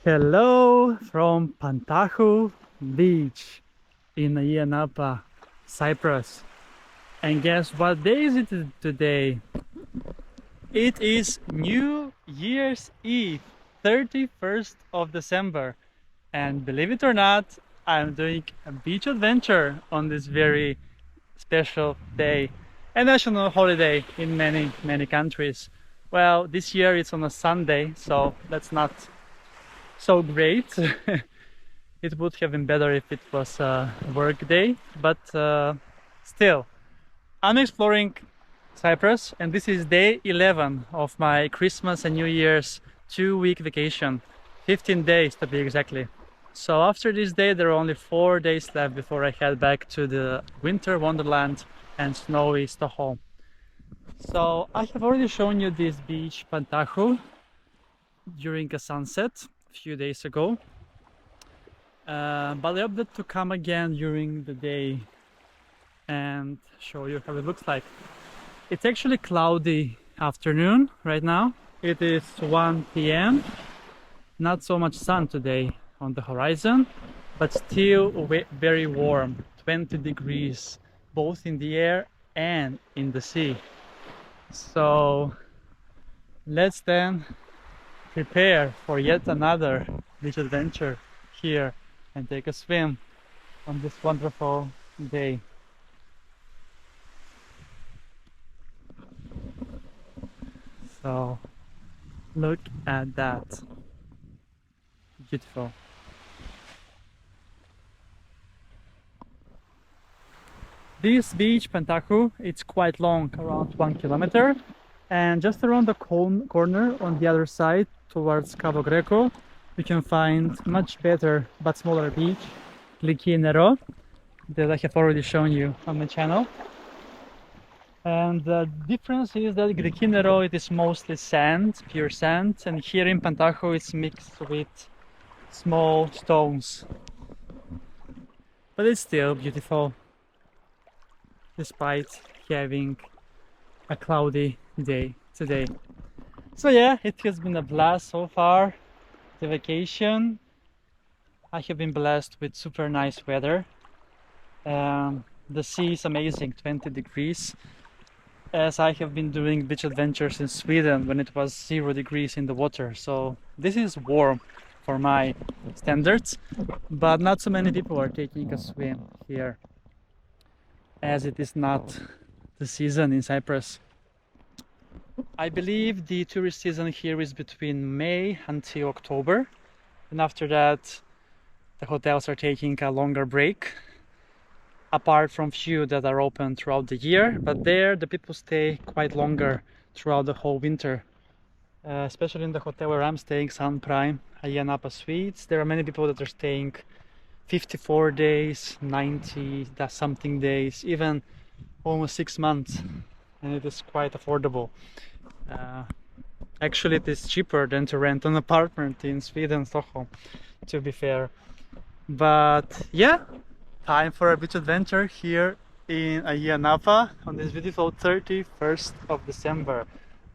Hello from Pantachou Beach in Ayia Napa, Cyprus. And guess what day is it today? It is New Year's Eve, 31st of December. And believe it or not, I'm doing a beach adventure on this very special day, a national holiday in many countries. Well, this year it's on a Sunday, so that's not so great. It would have been better if it was a work day, but still, I'm exploring Cyprus, and this is day 11 of my Christmas and New Year's 2-week vacation, 15 days to be exactly. So after this day there are only 4 days left before I head back to the winter wonderland and snowy Stockholm. So I have already shown you this beach Pantachou during a sunset a few days ago, but I opted to come again during the day and show you how it looks like. It's actually cloudy afternoon right now. It is 1 p.m. Not so much sun today on the horizon, but still very warm, 20 degrees both in the air and in the sea. So let's then prepare for yet another beach adventure here and take a swim on this wonderful day. So look at that, beautiful. This beach, Pantachou, it's quite long, around 1 kilometer, and just around the corner on the other side towards Cabo Greco you can find much better but smaller beach, Nero, that I have already shown you on my channel. And the difference is that Nero, it is mostly sand, pure sand, and here in Pantachou it's mixed with small stones. But it's still beautiful, despite having a cloudy day today. So yeah, it has been a blast so far, the vacation. I have been blessed with super nice weather. The sea is amazing, 20 degrees, as I have been doing beach adventures in Sweden when it was 0 degrees in the water. So this is warm for my standards, but not so many people are taking a swim here, as it is not the season in Cyprus. I believe the tourist season here is between May until October, and after that the hotels are taking a longer break, apart from few that are open throughout the year, but there the people stay quite longer throughout the whole winter. Especially in the hotel where I'm staying, Sun Prime, Ayia Napa Suites, there are many people that are staying 54 days, 90 something days, even almost 6 months, and it is quite affordable. Actually, it is cheaper than to rent an apartment in Sweden, Stockholm, to be fair. But yeah, time for a beach adventure here in Ayia Napa on this beautiful 31st of December.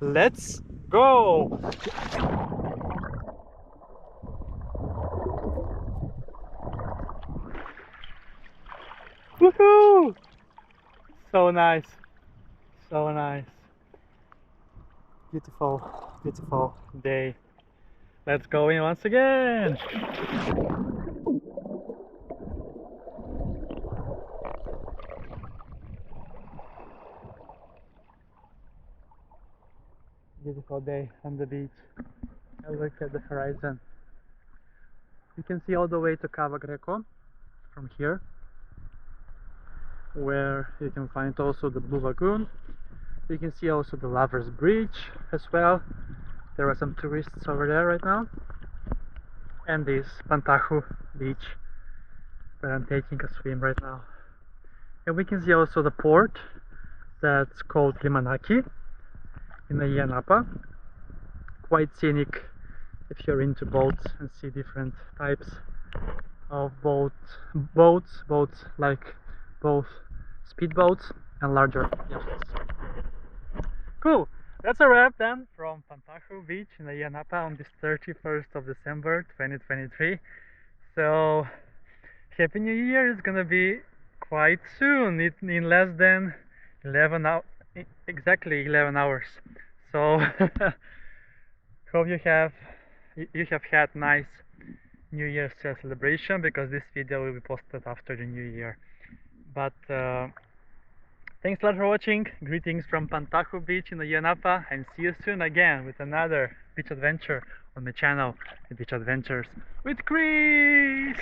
Let's go! Woohoo! So nice, so nice. Beautiful, beautiful day. Let's go in once again. Beautiful day on the beach. And look at the horizon. You can see all the way to Cava Greco from here, where you can find also the Blue Lagoon. You can see also the Lovers Bridge as well. There are some tourists over there right now. And this Pantachou Beach, where I'm taking a swim right now. And we can see also the port that's called Limanaki in Ayia Napa. Quite scenic if you're into boats and see different types of boats like both speedboats and larger yachts. Cool, that's a wrap then from Pantachou Beach in Ayia Napa on this 31st of December 2023. So Happy New Year is gonna be quite soon, in less than 11 hours, exactly 11 hours. So hope you have had nice New Year's celebration, because this video will be posted after the New Year. But thanks a lot for watching. Greetings from Pantachou Beach in Ayia Napa, and see you soon again with another beach adventure on my channel, Beach Adventures with Chris.